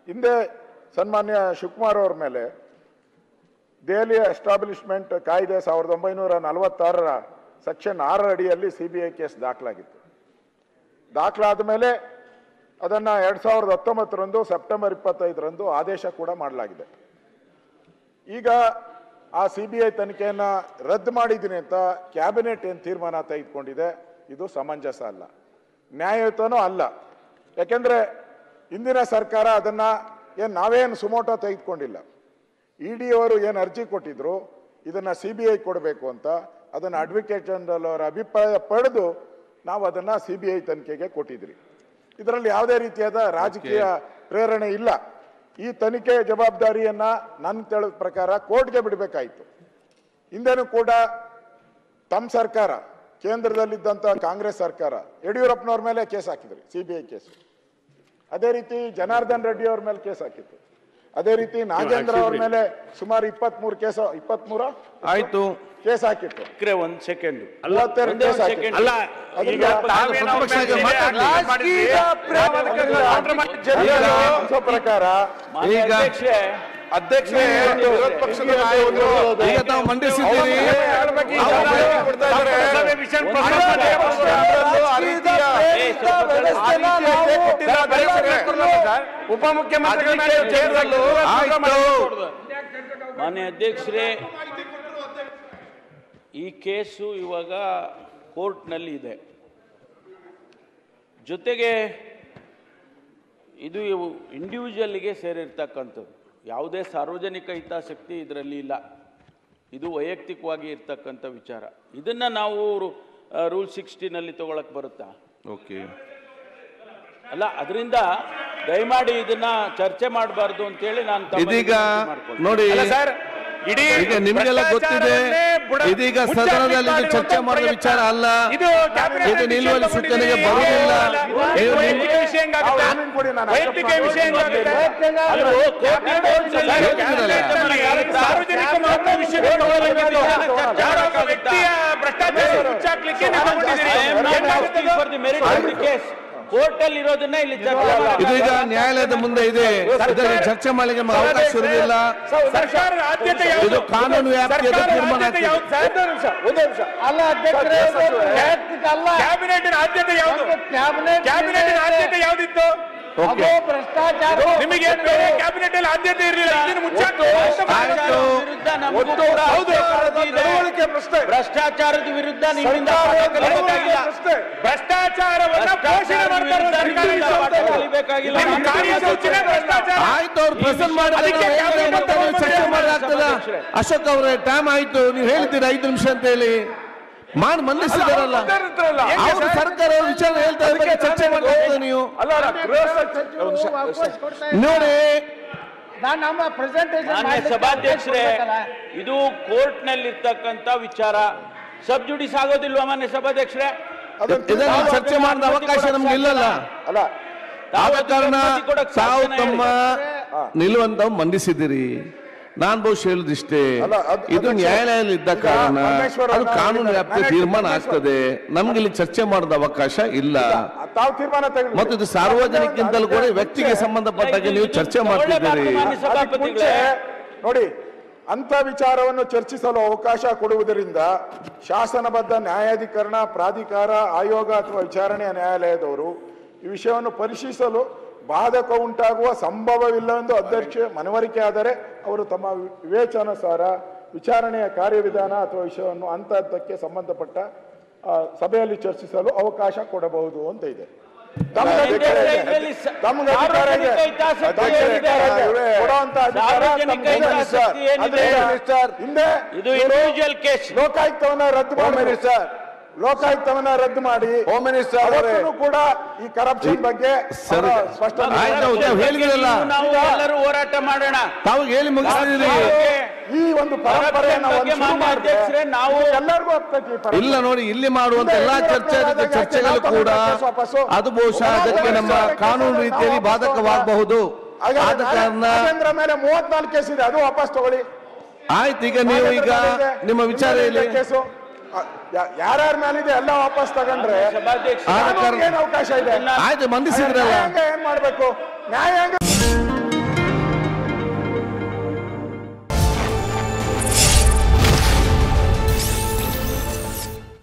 ಹಿಂದೆ ಸನ್ಮಾನ್ಯ ಶಿವಕುಮಾರ್ ಅವರ ಮೇಲೆ ದೆಹಲಿ ಎಸ್ಟಾಬ್ಲಿಷ್ಮೆಂಟ್ ಕಾಯ್ದೆ 1946ರ ಸೆಕ್ಷನ್ 6 ಅಡಿಯಲ್ಲಿ ಸಿಬಿಐ ಕೇಸ್ ದಾಖಲಾಗಿತ್ತು. ದಾಖಲಾದ ಮೇಲೆ ಅದನ್ನು 2019ರಂದು ಸೆಪ್ಟೆಂಬರ್ 25ರಂದು ಆದೇಶ ಕೂಡ ಮಾಡಲಾಗಿದೆ. ಈಗ ಆ ಸಿಬಿಐ ತನಿಖೆಯನ್ನು ರದ್ದು ಮಾಡಿದ್ದೀನಿ ಅಂತ ಕ್ಯಾಬಿನೆಟ್ ಏನು ತೀರ್ಮಾನ ತೆಗೆದುಕೊಂಡಿದೆ, ಇದು ಸಮಂಜಸ ಅಲ್ಲ, ನ್ಯಾಯಯುತನೂ ಅಲ್ಲ. ಯಾಕೆಂದರೆ ಇಂದಿನ ಸರ್ಕಾರ ಅದನ್ನು ನಾವೇನು ಸುಮೋಟೋ ತೆಗೆದುಕೊಂಡಿಲ್ಲ. ಇಡಿ ಅವರು ಏನು ಅರ್ಜಿ ಕೊಟ್ಟಿದ್ರು ಇದನ್ನು ಸಿಬಿಐ ಕೊಡಬೇಕು ಅಂತ, ಅದನ್ನು ಅಡ್ವೊಕೇಟ್ ಜನರಲ್ ಅವರ ಅಭಿಪ್ರಾಯ ಪಡೆದು ನಾವು ಅದನ್ನು ಸಿಬಿಐ ತನಿಖೆಗೆ ಕೊಟ್ಟಿದ್ರಿ. ಇದರಲ್ಲಿ ಯಾವುದೇ ರೀತಿಯಾದ ರಾಜಕೀಯ ಪ್ರೇರಣೆ ಇಲ್ಲ. ಈ ತನಿಖೆ ಜವಾಬ್ದಾರಿಯನ್ನು ನನ್ನ ತಿಳಿದ ಪ್ರಕಾರ ಕೋರ್ಟ್ಗೆ ಬಿಡಬೇಕಾಯಿತು. ಹಿಂದೆನೂ ಕೂಡ ತಮ್ಮ ಸರ್ಕಾರ, ಕೇಂದ್ರದಲ್ಲಿದ್ದಂಥ ಕಾಂಗ್ರೆಸ್ ಸರ್ಕಾರ ಯಡಿಯೂರಪ್ಪನವ್ರ ಮೇಲೆ ಕೇಸ್ ಹಾಕಿದ್ರಿ, ಸಿಬಿಐ ಕೇಸು. ಅದೇ ರೀತಿ ಜನಾರ್ದನ್ ರೆಡ್ಡಿ ಅವ್ರ ಮೇಲೆ ಕೇಸ್ ಹಾಕಿತ್ತು. ಅದೇ ರೀತಿ ನಾಗೇಂದ್ರ ಅವ್ರ ಮೇಲೆ ಸುಮಾರು 23 ಕೇಸ್, 23 ಆಯ್ತು ಕೇಸ್ ಹಾಕಿತ್ತು. ಒಂದು ಸೆಕೆಂಡ್ ಪ್ರಕಾರ ಈಗ ಅಧ್ಯಕ್ಷ ವಿರೋಧ ಪಕ್ಷದ ನಾಯಕರು ಮಂಡಿಸಿದ್ದೀರಿ. ಉಪಮುಖ್ಯಮಂತ್ರಿ ಮಾನ್ಯ ಅಧ್ಯಕ್ಷರೇ, ಈ ಕೇಸು ಇವಾಗ ಕೋರ್ಟ್ನಲ್ಲಿ ಇದೆ. ಜೊತೆಗೆ ಇದು ಇಂಡಿವಿಜುವಲ್ಗೆ ಸೇರಿರ್ತಕ್ಕಂಥದ್ದು, ಯಾವುದೇ ಸಾರ್ವಜನಿಕ ಹಿತಾಸಕ್ತಿ ಇದರಲ್ಲಿ ಇಲ್ಲ. ಇದು ವೈಯಕ್ತಿಕವಾಗಿ ಇರ್ತಕ್ಕಂಥ ವಿಚಾರ. ಇದನ್ನು ನಾವು ರೂಲ್ 16ನಲ್ಲಿ ತಗೊಳಕ್ ಬರುತ್ತಾ? ಓಕೆ ಅಲ್ಲ, ಅದರಿಂದ ದಯಮಾಡಿ ಇದನ್ನ ಚರ್ಚೆ ಮಾಡಬಾರ್ದು ಅಂತೇಳಿ ನಾನು ಇದೀಗ ನೋಡಿ ಸರ್, ಈಗ ನಿಮಗೆಲ್ಲ ಗೊತ್ತಿದೆ, ಇದೀಗ ಸದನದಲ್ಲಿ ಚರ್ಚೆ ಮಾಡುವ ವಿಚಾರ ಅಲ್ಲ, ಇದು ನಿಲುವಳಿ ಸೂಚನೆಗೆ ಬರುವುದಿಲ್ಲ. ಕೋರ್ಟ್ ಅಲ್ಲಿ ಇರೋದನ್ನ ಇಲ್ಲಿ ಇದೀಗ ನ್ಯಾಯಾಲಯದ ಮುಂದೆ ಇದೆ, ಇದರಲ್ಲಿ ಚರ್ಚೆ ಮಾಡಲಿಕ್ಕೆ ಅವಕಾಶ ಇರುವುದಿಲ್ಲ. ಇದು ಕಾನೂನು ವ್ಯಾಪ್ತಿಯ ತೀರ್ಮಾನ. ಕ್ಯಾಬಿನೆಟ್ ಆದ್ಯತೆ ಯಾವುದು? ಕ್ಯಾಬಿನೆಟ್ ಆದ್ಯತೆ ಯಾವ್ದಿತ್ತು? ನಿಮಗೆ ಬೇರೆ ಕ್ಯಾಬಿನೆಟ್ ಅಲ್ಲಿ ಆದ್ಯತೆ ಇರಲಿಲ್ಲ. ಭ್ರಷ್ಟಾಚಾರದ ವಿರುದ್ಧ ನಿಮ್ಮಿಂದ ಭ್ರಷ್ಟಾಚಾರವನ್ನು ಪೋಷಣೆ ಆಯ್ತು, ಅವ್ರು ಪ್ರೆಸೆಂಟ್ ಚರ್ಚೆ ಮಾಡಲಾಗ್ತದ. ಅಶೋಕ್ ಅವರೇ, ಟೈಮ್ ಆಯ್ತು, ನೀವು ಹೇಳಿದ್ದೀರಾ 5 ನಿಮಿಷ ಅಂತ ಹೇಳಿ ಮಂಡಿಸಿದಾರಲ್ಲ, ಅವ್ರ ಸರ್ಕಾರ ವಿಚಾರ ಹೇಳ್ತಾ ಇದ್ದಾರೆ, ಚರ್ಚೆ ಮಾಡಲಾಗ್ತದೆ. ನೀವು ನೋಡಿ, ಮಾನ್ಯ ಸಭಾಧ್ಯಕ್ಷರೇ, ಇದು ಕೋರ್ಟ್ ನಲ್ಲಿ ಇರ್ತಕ್ಕಂಥ ವಿಚಾರ, ಸಬ್ ಜುಡಿಸ್ ಆಗೋದಿಲ್ವಾ ಮಾನ್ಯ ಸಭಾಧ್ಯಕ್ಷರೇ? ಇದನ್ನು ಚರ್ಚೆ ಮಾಡಿದ ಅವಕಾಶ ನಮ್ಗೆ ಇಲ್ಲಲ್ಲ. ಆದ ಕಾರಣ ತಾವು ತಮ್ಮ ನಿಲುವಂತ ಮಂಡಿಸಿದಿರಿ. ನಾನ್ ಬಹುಶಃ ಹೇಳುದಿಷ್ಟೇ, ಇದು ನ್ಯಾಯಾಲಯದಲ್ಲಿ ಇದ್ದ ಕಾರಣ ಅದು ಕಾನೂನು ವ್ಯಾಪ್ತಿ ತೀರ್ಮಾನ ಆಗ್ತದೆ. ನಮ್ಗೆ ಇಲ್ಲಿ ಚರ್ಚೆ ಮಾಡಿದ ಅವಕಾಶ ಇಲ್ಲ. ಮತ್ತು ಇದು ಸಾರ್ವಜನಿಕಿಂತಲೂ ಕೂಡ ವ್ಯಕ್ತಿಗೆ ಸಂಬಂಧಪಟ್ಟಾಗೆ ನೀವು ಚರ್ಚೆ ಮಾಡ್ತಿದ್ದೀರಿ. ನೋಡಿ, ಅಂತ ವಿಚಾರವನ್ನು ಚರ್ಚಿಸಲು ಅವಕಾಶ ಕೊಡುವುದರಿಂದ ಶಾಸನಬದ್ಧ ನ್ಯಾಯಾಧಿಕರಣ, ಪ್ರಾಧಿಕಾರ, ಆಯೋಗ ಅಥವಾ ವಿಚಾರಣೆಯ ನ್ಯಾಯಾಲಯದವರು ಈ ವಿಷಯವನ್ನು ಪರಿಶೀಲಿಸಲು ಬಾಧಕ ಉಂಟಾಗುವ ಸಂಭವವಿಲ್ಲವೆಂದು ಅಧ್ಯಕ್ಷ ಮನವರಿಕೆ ಆದರೆ ಅವರು ತಮ್ಮ ವಿವೇಚನಾನುಸಾರ ವಿಚಾರಣೆಯ ಕಾರ್ಯವಿಧಾನ ಅಥವಾ ವಿಷಯವನ್ನು ಹಂತಕ್ಕೆ ಸಂಬಂಧಪಟ್ಟ ಸಭೆಯಲ್ಲಿ ಚರ್ಚಿಸಲು ಅವಕಾಶ ಕೊಡಬಹುದು ಅಂತ ಇದೆ. ಲೋಕಾಯುಕ್ತವನ್ನ ರದ್ದು ಮಾಡಿ ಸರ್, ಲೋಕಾಯುಕ್ತವನ್ನ ರದ್ದು ಮಾಡಿ ಹೋಮ್ ಮಿನಿಸ್ಟರ್ ಕೂಡ ಈ ಕರಪ್ಷನ್ ಬಗ್ಗೆ ಹೇಳಿದ್ರಲ್ಲ, ಎಲ್ಲರೂ ಹೋರಾಟ ಮಾಡೋಣ. ತಾವು ಹೇಳಿ ಮುಗಿಸಿದ್ರಿ. ಈ ಒಂದು ಪರಂಪರೆಯನ್ನು ನಾವು ಎಲ್ಲರಿಗೂ ಇಲ್ಲ ನೋಡಿ, ಇಲ್ಲಿ ಮಾಡುವಂತ ಎಲ್ಲಾ ಚರ್ಚೆಗಳು ಕೂಡ ಅದು ಬಹುಶಃ ಅದಕ್ಕೆ ನಮ್ಮ ಕಾನೂನು ರೀತಿಯಲ್ಲಿ ಬಾಧಕವಾಗಬಹುದು. ಆದ ಕಾರಣ ಮೇಲೆ 34 ಕೇಸ್ ಇದೆ, ಅದು ವಾಪಸ್ ತಗೊಳ್ಳಿ. ಆಯ್ತು, ಈಗ ನೀವು ಈಗ ನಿಮ್ಮ ವಿಚಾರ ಹೇಳಿ. ಕೇಸು ಯಾರ್ಯಾರ ಮೇಲಿದೆ ಎಲ್ಲ ವಾಪಸ್ ತಗೊಂಡ್ರೆ ಅವಕಾಶ ಇದೆ. ಆಯ್ತು, ಮಂಡಿಸಿದ್ರಲ್ಲ, ಏನ್ ಮಾಡ್ಬೇಕು ನ್ಯಾಯಾಂಗ